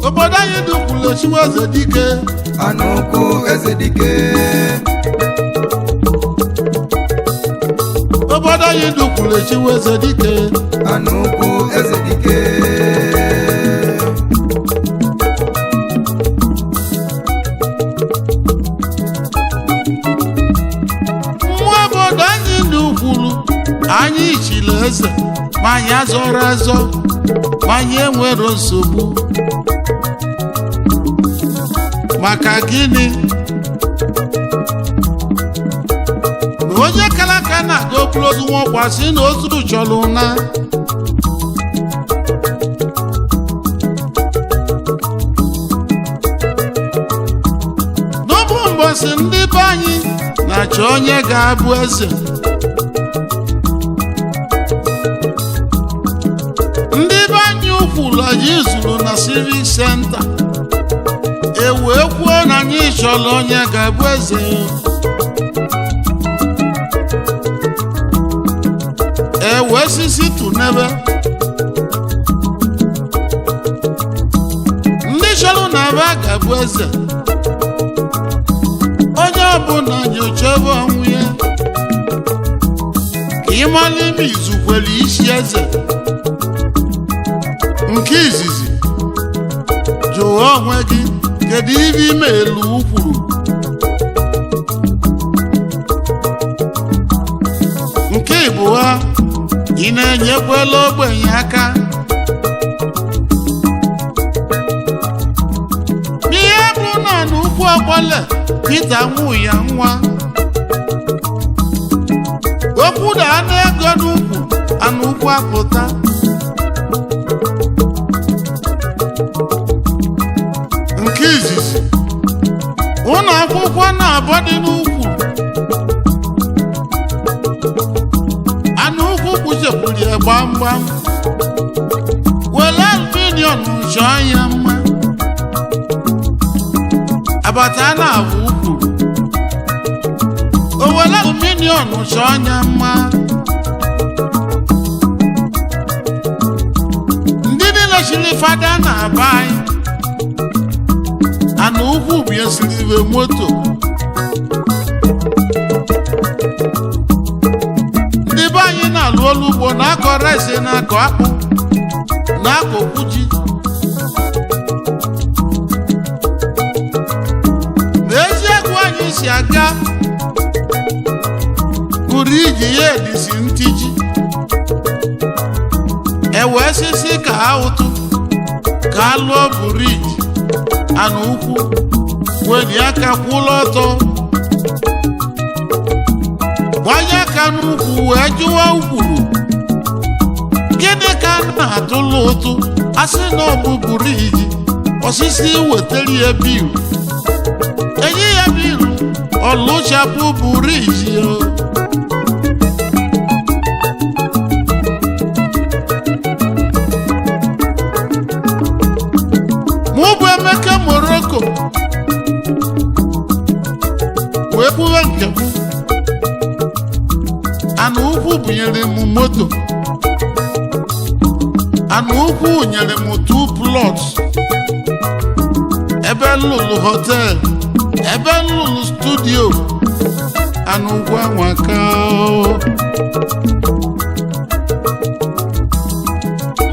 obodo anyị dị Ukwulu Chiwa eze dike Anukwu eze dike obodo anyị dị Ukwulu Chiwa eze dike Anukwu eze dike nwa obodo anyị dị Ukwulu anyị chiri eze ma anyị azọrọ azọ ma anyị enwero nsogbu maka gịnị na onye kara aka na-aga okporo ozu nwọkwa sị na ozu chọrọ na n'ụbụ mbọsị ndị be anyị na-achọ onye ga-abụ eze ndị be anyị Ukwulu anyị zuru na civic center wee kwuo na anyị chọrọ onye ga-abụ eze wee sisi tụnebe ndị chọrọ na ebe a ga-abụ eze onye ọbụla nyocha ebe ọnwụ ya ka ịmala ime izukwere isi eze nke izizi jụọ onwe gị kedu ibe ime elu Ukwulu nke ịbụọ ị na-enyekwela ogbenye aka n'ihe bụ na n'ukwu ọgbọle Pita nwụ ya nwa okwu na anụ ego n'ukwu anụ ukwu apụta nke izizi ụlọ akwụkwọ na-abọ dị n'Ukwu anụ ukwu kpuchekwuru ya gbamgbam were aluminium chọọ anya mma abata na-abụ Ukwu o were aluminium chọọ anya mma ndị niile chiri fada na-aba anyị anụ ukwu bụ esiri ibe moto ndị be anyị na-alụ ọrụ ugbo na-akọ rice na-akọ akpụ na-akọ ji n'ezi egwu anyị si aga bụrụ iji ya edisi ntiji ewee sisi ka ha ụtụ ka a lụọ buriji anụ ukwu wedi aka kwụlụ ọtọ gbanye aka n'ukwu wee jụwa Ukwulu gịnị ka a na-atụlụ ụtụ asị na ọ bụ buriji osisi wetara ya biru enye ya biru ọlụchapụ buriji mụ bụ Emeka Morocco wee kwuwe nke m anụ ukwu bunyere m moto anụ ukwu nyere m 2 plots ebe nlụlụ hotel ebe nlụlụ studio anụ ukwu Amaka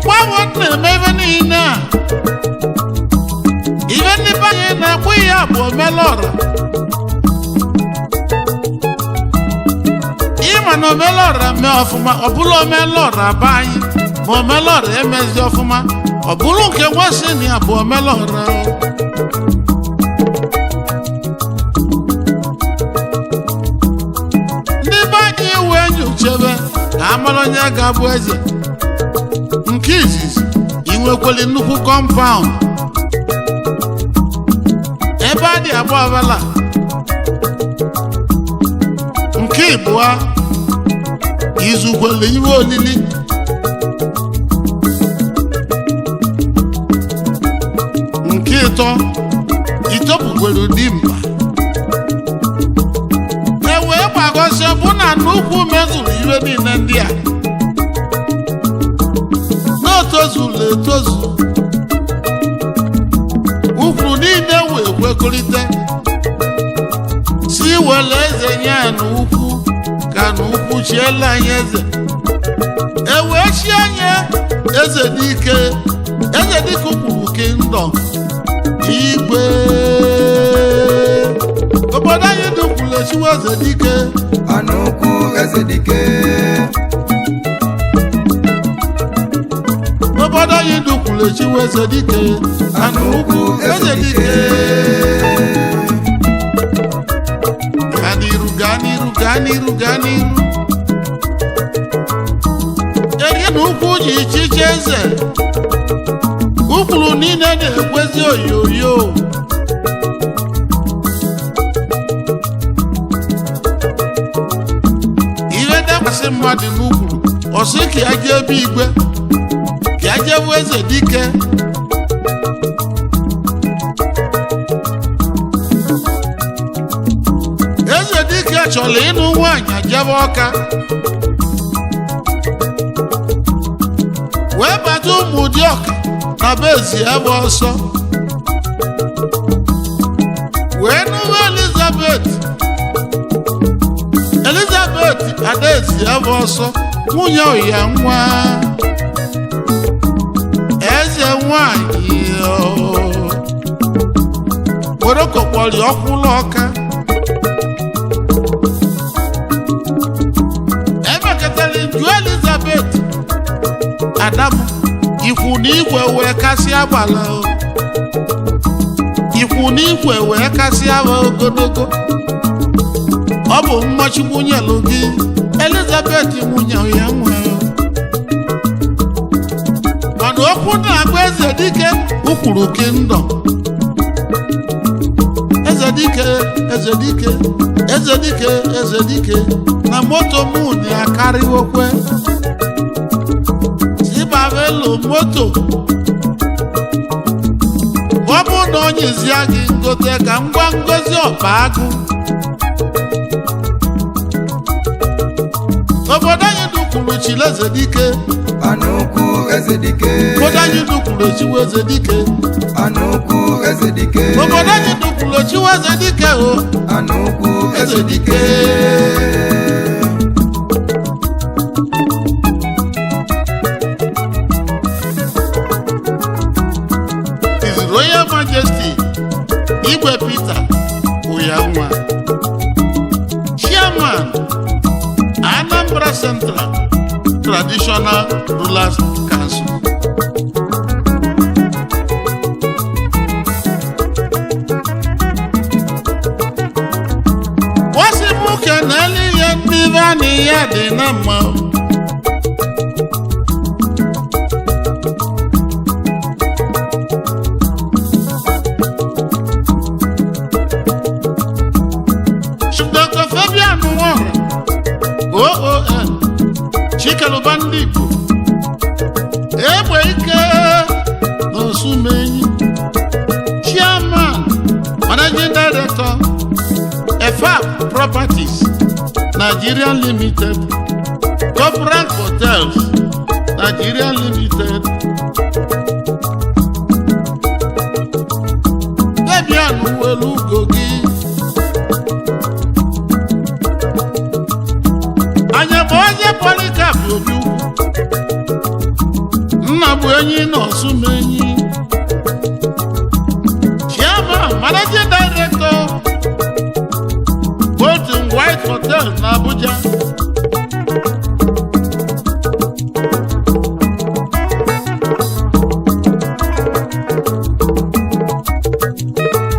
gbanwe na-eme ebe niile a ibe ndị be anyị na-akpụ ya bụ omelọra ịma na omelọra mee ọfụma ọ bụrụ omelọra be anyị ma omelọra emezi ọfụma ọ bụrụ nke nwasị na ya bụ omelọra ndị be anyị wee nyochebe ka amara onye ga-abụ eze nke izizi ị nwekwara nnukwu kọmpaụnd ebe a dị abụọ abala nke ịbụọ izukwele iwe olili nke ịtọ itopụkwere dimkpa wee gbagosi bụ na nnukwu mezuru iwe niile ndị a n'otozula etozu Ukwulu niile wee kwekọrịta si were eze nye ya n'ukwu ka n'ukwu chiela anyị eze wee chie anya eze dike Ukwulu Kingdom igwe obodo anyị dị Ukwulu echiwe eze dike Anukwu eze dike obodo anyị dị Ukwulu echiwe eze dike Anukwu eze dike gaa n'iru eri na ukwu ji chiche eze Ukwulu niile na-ekwezi oyoyo ihe dakwasị mmadụ n'Ukwulu ọsị ka ya jee ebe igwe ka ya jee bụ eze dike eze dike chọrọ ịnụ nwaanyị jebe Awka wee bata ụmụ dị Awka na be ezi ebe ọsọ wee nụwa Elizabeth adaezi ebe ọsọ nwunye ya nwa eze nwanyị Morocco kpọrọ Ukwulu Awka emekọtara ju Elizabeth Adam ikwu n'igwe wee kasị agbala ikwu n'igwe wee kasị agba ogologo ọ bụ mmachukwu nyelụ gị Elizabeth nwunye ya nwe mana okwu na-agba eze dike Ukwulu Kingdom eze dike na moto mụ ya karịwokwe sibavelo moto ọ bụ na onyezia gị ngote ka ngwa ngozi ọba agụ obodo anyị dị Ukwulu chile eze dike Anukwu eze dike obodo anyị dị Ukwulu echiwe eze dike Anukwu eze dike obodo anyị dị Ukwulu echiwe eze dike Anukwu eze dike His Royal Majesty Igwe Peter Oyanwa Chairman Anambra Central Traditional Rulers Council wasimuke n'elihe ndị vani ya dị na mma Dunukofia Local Chikeluba ndị Igbo egbe ike n'Osumenyi Chairman Managing Director EFAP Properties Nigeria Limited Top Rank Hotels Nigeria Limited Debian Uwelugo gị anya bụ onye Polycarp Obi nna bụ enyi n'Osumenyi Chairman Managing Director Golden White Hotel na Abuja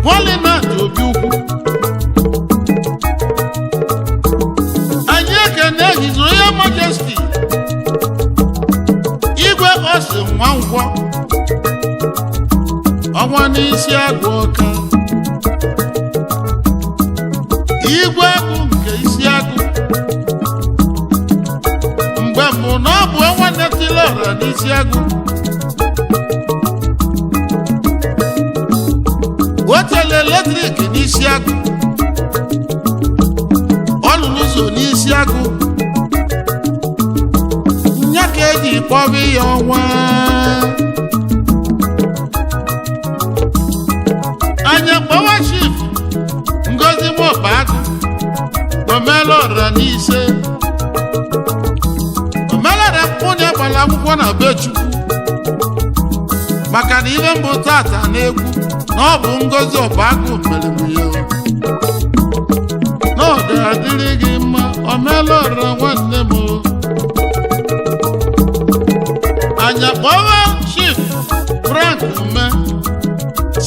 Polycarp Obi anyị ekene His Royal Majesty Igwe Ose Nwankwọ ọnwa n'isi agụ Awka igwe agụ nke isi agụ mgbe mbụ na ọ bụ ọnwa netile ọra n'isi agụ o tele eletrik n'isi agụ isi agụ nya ka eji kpọba ya ọnwa anya kpọwa chief Ngozi Mobagụ omelọra n'ise omelọra onye gbara akwụkwọ na be Chukwu maka na ihe mbụ tata na-egwu na ọ bụ Ngozi Mobagụ mere m ya na ọ ga-adịrị gị mma omelọra nwanne m anya kpọwa chief Frank Ume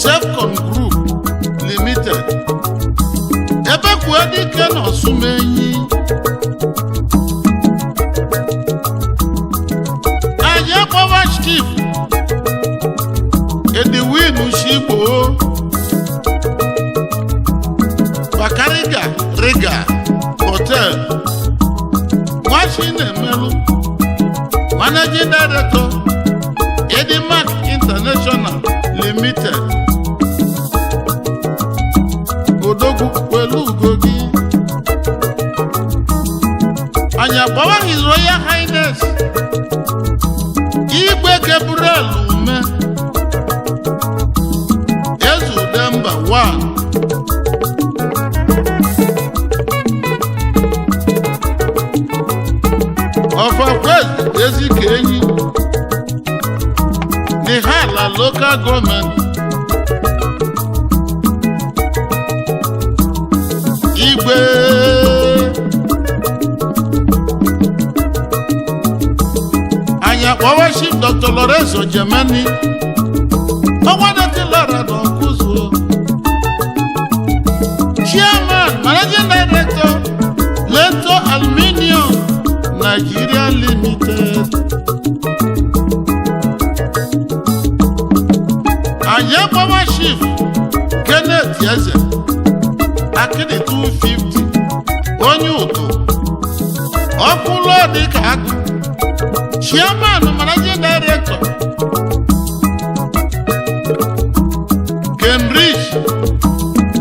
Sefcon Group Limited ebe kwuo dike na Osumenyi anya kpọwa chief Edwin Shigbo Bakariga Riga Hotel Washington Emelu Managing Director Edimark International Limited Odogwu pẹ̀lú ugogi anya kpọwa His Royal Highness Igwe Gabriel Ume Ezudemba 1 of Akwes Ezikenyi Nihala Local Government Igwe anya kpọwa Chief Dr. Lorenzo Gemeni ọgwadetilara n'Ọkụzụ Chairman Managing Director Leto Aluminium Nigeria Limited anya kpọwa Chief Kenneth Eze Akịdị 250 onye ụtụ ọkwụlụ dịka agụ Chairman Managing Director Cambridge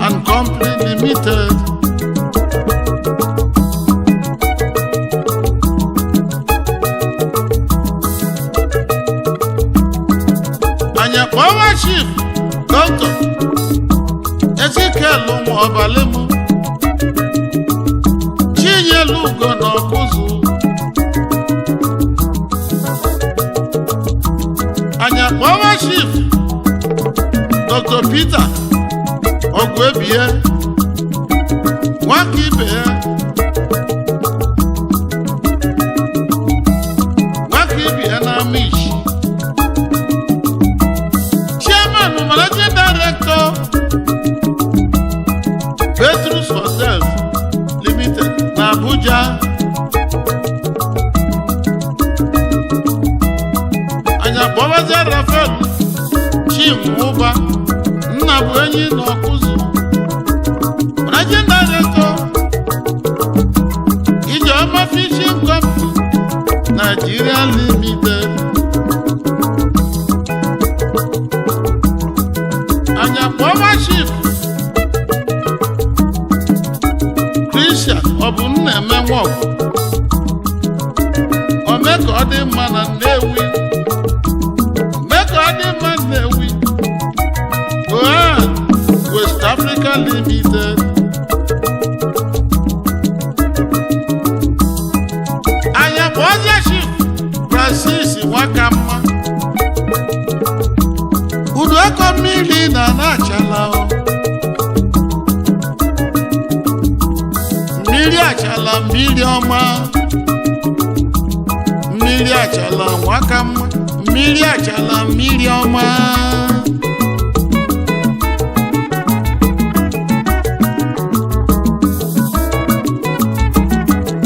and Company Limited anya kpọwa Chief Dr. Ezekiel Ụmụọbalịmụ Chinyelu Ugo n'Ọkụzụ anya kpọwa Chief Dr. Peter Ogwebie nwaka ibe ya na Amish Chairman Managing Director Petrus Hotel Limited na Abuja anya kpọwazie Rafael Chimụba nna bụ enyi n'Ọkụzụ Managing Director Ijeọma Fishing Company Nigeria Limited anya kpọwa Chief Christian ọ bụ nna eme nwaọgụ ome ka ọ dị mma na Nnewi Gohan West Africa Limited anya kpọzie Chief Francis Nwakamma Udueko mmiri na Achala mmiri Achala mmiri ọma mmiri Achala Nwakamma mmiri Achala mmiri ọma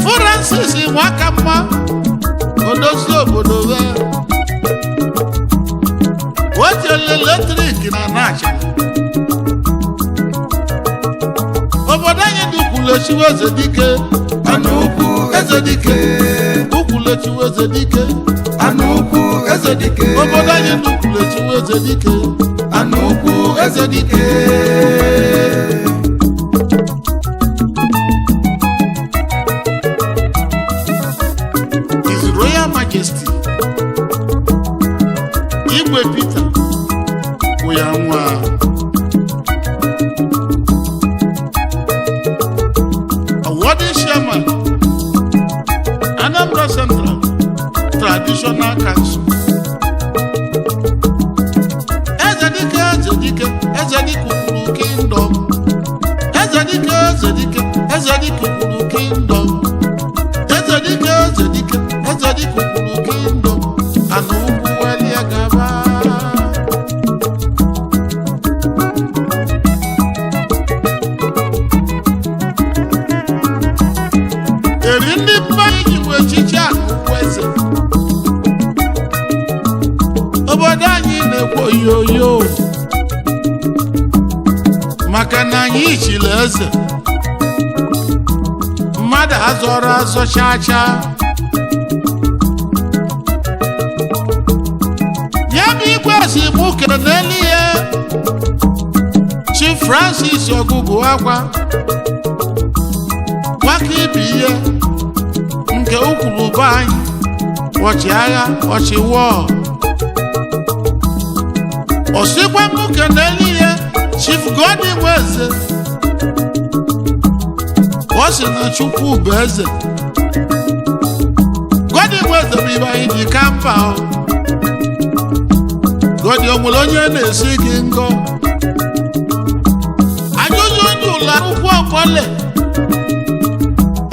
Francis Nwakamma odozi obodo wetele eletrik na Achala obodo anyị dị Ukwulu Eze-Dike Anukwu Eze-Dike Ukwulu Eze-Dike Anukwu Eze-Dike obodo anyị dị Ukwulu Eze-Dike Anukwu Eze-Dike traditional council. Ezedike Ukwulu kingdom. Ezedike Ukwulu kingdom. Ezedike Ukwulu kingdom. Ana ugwu welie gaba. Eri ndị mba iji bụ echichi Anukwu eze. Obodo anyị na-ekwo yoyo maka na anyị chiri eze. Mmadụ azọrọ azọ chacha. Ya bụ igwe si mụ keneli ya Chief Francis Ọgụgụ Akwa nwaka ibi ihe nke Ukwulu be anyị ọchịagha ọchịwọ. Osikwa mụ keneli ya Chief Godi Nweze ọ sị na Chukwu bụ eze. Godi Nweze bụ ibe anyị dị ka mba. Godi o nwere onye na-esi gị ngọ. Ajụjụ ndị ụlọ akwụkwọ ọkpọle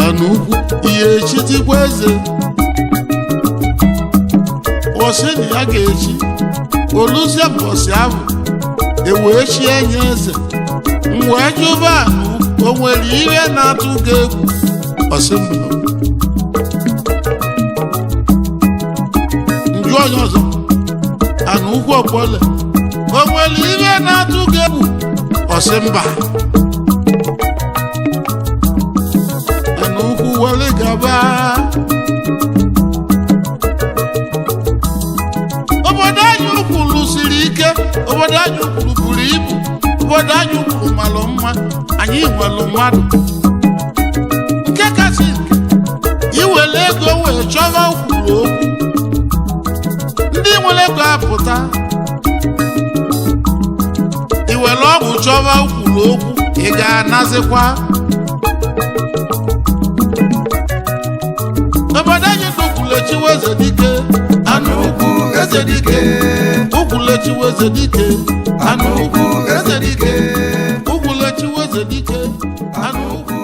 Anukwu ihe echitikwa eze. Ọ sị na ya ga-echi oluzie mbọsị ahụ ewee chie nye eze. Wee jụba Anukwu o nwere ihe na-atụ gị egwu. Ọ sị mba. Njụ onye ọzọ Anukwu ọkpọle o nwere ihe na-atụ gị egwu. Ọ sị mba. Anukwu were gaba. Obodo anyị Ukwulu siri ike. Obodo anyị Ukwulu buru ibu. Obodo anyị Ukwulu malụ mma. Anyị nwere mmadụ nke kasị nke iwere ego wee chọba Ukwulu okwu. Ndị nwere ego apụta iwere ọgwụ chọba Ukwulu okwu ị ga-anazikwa. Obodo anyị Ukwulu echiwe Ezedike. Anukwu Ezedike. Ukwulu echiwe Ezedike. Anukwu Ezedike. Ukwulu echiwe Ezedike. Anukwu